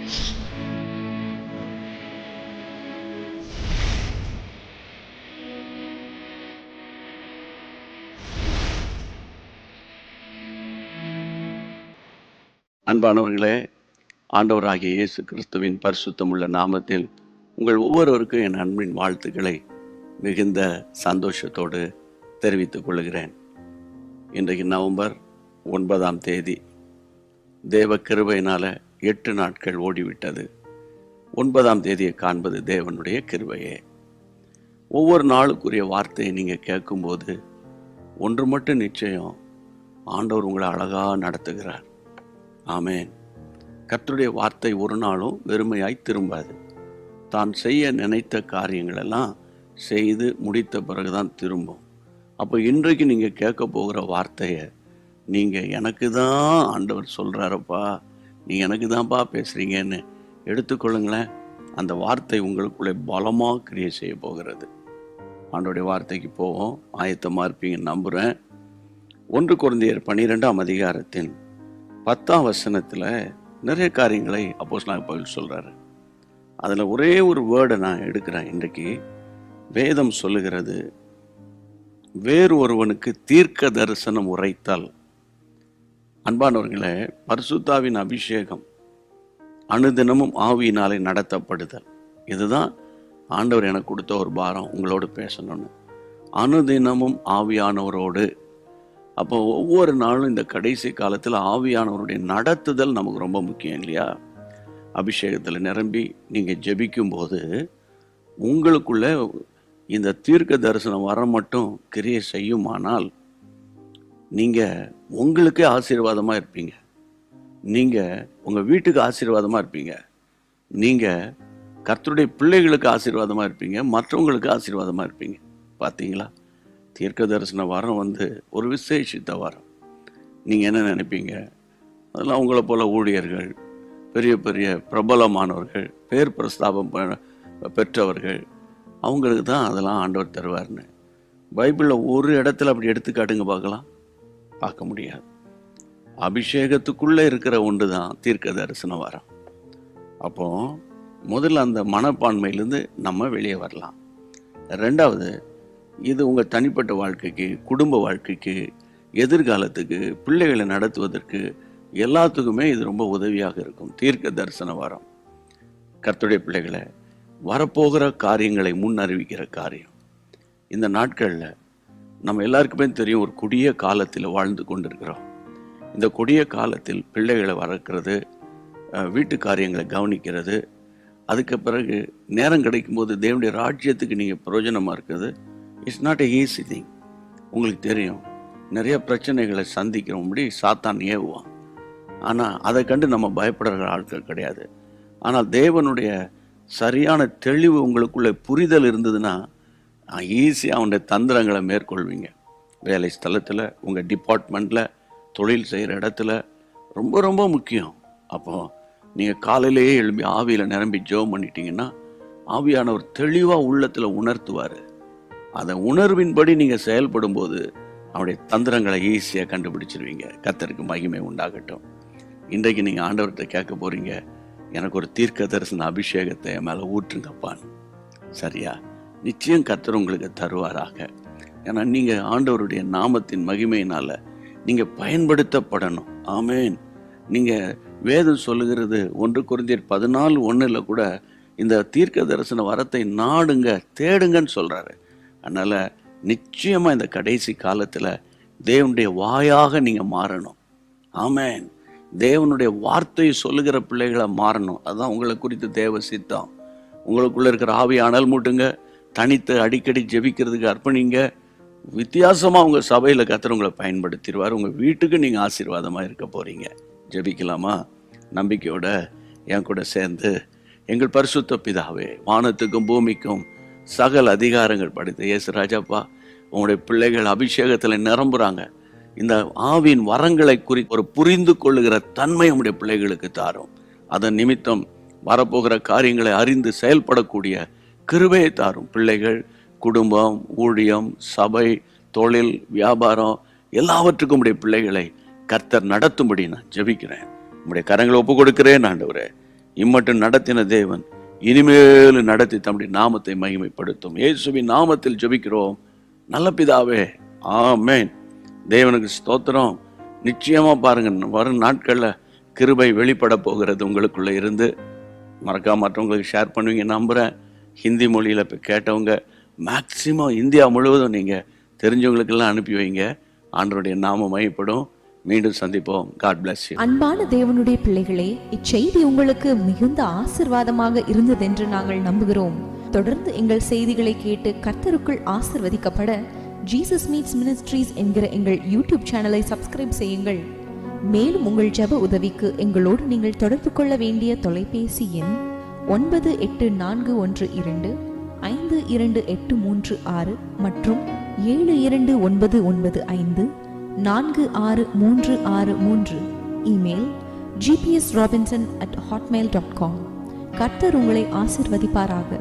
அன்பானவர்களே, ஆண்டவராகிய இயேசு கிறிஸ்துவின் பரிசுத்தமுள்ள நாமத்தில் உங்கள் ஒவ்வொருவருக்கும் என் அன்பின் வாழ்த்துக்களை மிகுந்த சந்தோஷத்தோடு தெரிவித்துக் கொள்கிறேன். இன்றைக்கு நவம்பர் 9 தேவ கிருபையினால 8 நாட்கள் ஓடிவிட்டது. 9 காண்பது தேவனுடைய கிருபையே. ஒவ்வொரு நாளுக்குரிய வார்த்தையை நீங்கள் கேட்கும்போது ஒன்று மட்டும் நிச்சயம், ஆண்டவர் உங்களை அழகாக நடத்துகிறார். ஆமென். கர்த்தருடைய வார்த்தை ஒரு நாளும் வெறுமையாய் திரும்பாது. தான் செய்ய நினைத்த காரியங்களெல்லாம் செய்து முடித்த பிறகுதான் திரும்பும். அப்போ இன்றைக்கு நீங்கள் கேட்க போகிற வார்த்தையை நீங்கள் எனக்கு தான் ஆண்டவர் சொல்கிறாரப்பா, நீ எனக்கு தான்ப்பா பேசுகிறீங்கன்னு எடுத்துக்கொள்ளுங்களேன். அந்த வார்த்தை உங்களுக்குள்ளே பலமாக கிரியை செய்ய போகிறது. ஆண்டவருடைய வார்த்தைக்கு போவோம். ஆயத்தமாக இருப்பீங்கன்னு நம்புகிறேன். 1 கொரிந்தியர் 12 10 நிறைய காரியங்களை அப்போஸ்தலனாகிய பவுல் சொல்கிறாரு. அதில் ஒரே ஒரு வேர்டை நான் எடுக்கிறேன். இன்றைக்கு வேதம் சொல்லுகிறது, வேறு ஒருவனுக்கு தீர்க்க தரிசனம் உரைத்தல். அன்பானவர்களே, பரிசுத்தாவின் அபிஷேகம் அனுதினமும் ஆவியினாலே நடத்தப்படுதல். இதுதான் ஆண்டவர் எனக்கு கொடுத்த ஒரு பாரம், உங்களோடு பேசணும்னு. அனுதினமும் ஆவியானவரோடு. அப்போ ஒவ்வொரு நாளும் இந்த கடைசி காலத்தில் ஆவியானவருடைய நடத்துதல் நமக்கு ரொம்ப முக்கியம் இல்லையா? அபிஷேகத்தில் நிரம்பி நீங்கள் ஜெபிக்கும்போது உங்களுக்குள்ள இந்த தீர்க்க தரிசனம் வர மட்டும் கிரியை செய்யுமானால் நீங்கள் உங்களுக்கே ஆசீர்வாதமாக இருப்பீங்க. நீங்கள் உங்கள் வீட்டுக்கு ஆசீர்வாதமாக இருப்பீங்க. நீங்கள் கர்த்தருடைய பிள்ளைகளுக்கு ஆசீர்வாதமாக இருப்பீங்க. மற்றவங்களுக்கு ஆசீர்வாதமாக இருப்பீங்க. பார்த்தீங்களா? தீர்க்க தரிசன வரம் ஒரு விசேஷித்த வரம். நீங்கள் என்ன நினைப்பீங்க? அதெல்லாம் உங்களை போல ஊழியர்கள், பெரிய பெரிய பிரபலமானவர்கள், பேர் பிரஸ்தாபம் பெற்றவர்கள், அவங்களுக்கு தான் அதெல்லாம் ஆண்டவர் தருவார்னு பைபிளில் ஒரு இடத்துல அப்படி எடுத்துக்காட்டுங்க பார்க்கலாம். பார்க்க முடியாது. அபிஷேகத்துக்குள்ளே இருக்கிற ஒன்று தான் தீர்க்க தரிசன வரம். அப்போ முதல்ல அந்த மனப்பான்மையிலேருந்து நம்ம வெளியே வரலாம். ரெண்டாவது, இது உங்கள் தனிப்பட்ட வாழ்க்கைக்கு, குடும்ப வாழ்க்கைக்கு, எதிர்காலத்துக்கு, பிள்ளைகளை நடத்துவதற்கு எல்லாத்துக்குமே இது ரொம்ப உதவியாக இருக்கும். தீர்க்க தரிசன வரம் கர்த்தருடைய பிள்ளைகளை வரப்போகிற காரியங்களை முன் அறிவிக்கிற காரியம். இந்த நாட்களில் நம்ம எல்லாருக்குமே தெரியும், ஒரு கொடிய காலத்தில் வாழ்ந்து கொண்டிருக்கிறோம். இந்த கொடிய காலத்தில் பிள்ளைகளை வளர்க்குறது, வீட்டு காரியங்களை கவனிக்கிறது, அதுக்கு பிறகு நேரம் கிடைக்கும்போது தேவனுடைய ராஜ்யத்துக்கு நீங்கள் பிரயோஜனமாக இருக்குது. It's not a easy thing. உங்களுக்கு தெரியும், நிறைய பிரச்சனைகளை சந்திக்கிறோம்படி சாத்தான் ஏவுவான். ஆனால் அதை கண்டு நம்ம பயப்படுற ஆட்கள் கிடையாது. ஆனால் தேவனுடைய சரியான தெளிவு உங்களுக்குள்ளே புரிதல் இருந்ததுன்னா ஈஸியாக அவனுடைய தந்திரங்களை மேற்கொள்வீங்க. வேலை ஸ்தலத்தில், உங்கள் டிபார்ட்மெண்ட்டில், தொழில் செய்கிற இடத்துல ரொம்ப ரொம்ப முக்கியம். அப்போது நீங்கள் காலையிலேயே எழும்பி ஆவியில் நிரம்பி ஜெபம் பண்ணிட்டீங்கன்னா ஆவியானவர் தெளிவாக உள்ளத்தில் உணர்த்துவார். அதை உணர்வின்படி நீங்கள் செயல்படும் போது அவருடைய தந்திரங்களை ஈஸியாக கண்டுபிடிச்சிருவீங்க. கர்த்தருக்கு மகிமை உண்டாகட்டும். இன்றைக்கு நீங்கள் ஆண்டவர்கிட்ட கேட்க போகிறீங்க, எனக்கு ஒரு தீர்க்க தரிசன அபிஷேகத்தை என் மேலே ஊற்றுங்கப்பான்னு. சரியா? நிச்சயம் கர்த்தர் உங்களுக்கு தருவாராக. ஏன்னா நீங்கள் ஆண்டவருடைய நாமத்தின் மகிமையினால் நீங்கள் பயன்படுத்தப்படணும். ஆமேன். நீங்கள் வேதம் சொல்லுகிறது 1 கொரிந்தியர் 14:1 கூட இந்த தீர்க்க தரிசன வரத்தை நாடுங்க, தேடுங்கன்னு சொல்கிறாரு. அதனால் நிச்சயமாக இந்த கடைசி காலத்தில் தேவனுடைய வாயாக நீங்கள் மாறணும். ஆமேன். தேவனுடைய வார்த்தையை சொல்லுகிற பிள்ளைகளை மாறணும். அதுதான் உங்களை குறித்து தேவ சித்தம். உங்களுக்குள்ளே இருக்கிற ஆவி அனல் மூட்டுங்க. தனித்து அடிக்கடி ஜெபிக்கிறதுக்கு அர்ப்பணிங்க. வித்தியாசமாக உங்கள் சபையில் கர்த்தர் உங்களை பயன்படுத்திடுவார். உங்கள் வீட்டுக்கு நீங்கள் ஆசீர்வாதமாக இருக்க போகிறீங்க. ஜெபிக்கலாமா? நம்பிக்கையோட என் கூட சேர்ந்து, எங்கள் பரிசுத்த பிதாவே, வானத்துக்கும் பூமிக்கும் சகல அதிகாரங்கள் படைத்த இயேசு ராஜாப்பா, உங்களுடைய பிள்ளைகள் அபிஷேகத்தில் நிரம்புறாங்க. இந்த ஆவின் வரங்களை குறித்து ஒரு புரிந்து கொள்ளுகிற தன்மை உங்களுடைய பிள்ளைகளுக்கு தாரும். அதன் நிமித்தம் வரப்போகிற காரியங்களை அறிந்து செயல்படக்கூடிய கிருபையை தாரும். பிள்ளைகள், குடும்பம், ஊழியம், சபை, தொழில், வியாபாரம் எல்லாவற்றுக்கும் உடைய பிள்ளைகளை கர்த்தர் நடத்தும்படி நான் ஜெபிக்கிறேன். உங்களுடைய கரங்களை ஒப்பு கொடுக்கிறேன் ஆண்டவரே. இம்மட்டும் நடத்தின தேவன் இனிமேலும் நடத்தி தம்முடைய நாமத்தை மகிமைப்படுத்தும். இயேசுவின் நாமத்தில் ஜெபிக்கிறோம் நல்ல பிதாவே, ஆமென். தேவனுக்கு ஸ்தோத்திரம். நிச்சயமா பாருங்க, வரும் நாட்கள்ல கிருபை வெளிப்பட போகிறது உங்களுக்குள்ள இருந்து. மறக்காம மற்றவங்களுக்கு ஷேர் பண்ணுவீங்க நம்புறேன். ஹிந்தி மொழியில இப்போ கேட்டவங்க மேக்சிமம் இந்தியா முழுவதும் நீங்க தெரிஞ்சவங்களுக்கெல்லாம் அனுப்பி வைங்க. ஆண்டவருடைய நாமம் மகிமைப்படும். மீண்டும் சந்திப்போம். God bless you. அன்பான தேவனுடைய பிள்ளைகளே, இச்செய்தி உங்களுக்கு மிகுந்த ஆசீர்வாதமாக இருந்ததென்று நாங்கள் நம்புகிறோம். தொடர்ந்து எங்கள் செய்திகளை கேட்டு கர்த்தருக்குள் ஆசீர்வதிக்கப்பட ஜீசஸ் மீட்ஸ் மினிஸ்ட்ரீஸ் என்கிற எங்கள் யூடியூப் சேனலை சப்ஸ்கிரைப் செய்யுங்கள். மேலும் உங்கள் ஜெப உதவிக்கு எங்களோடு நீங்கள் தொடர்பு கொள்ள வேண்டிய தொலைபேசி எண் 9841252836 மற்றும் 7299546363. Email gpsrobinson@hotmail.com. கர்த்தர் உங்களை ஆசீர்வதிப்பாராக.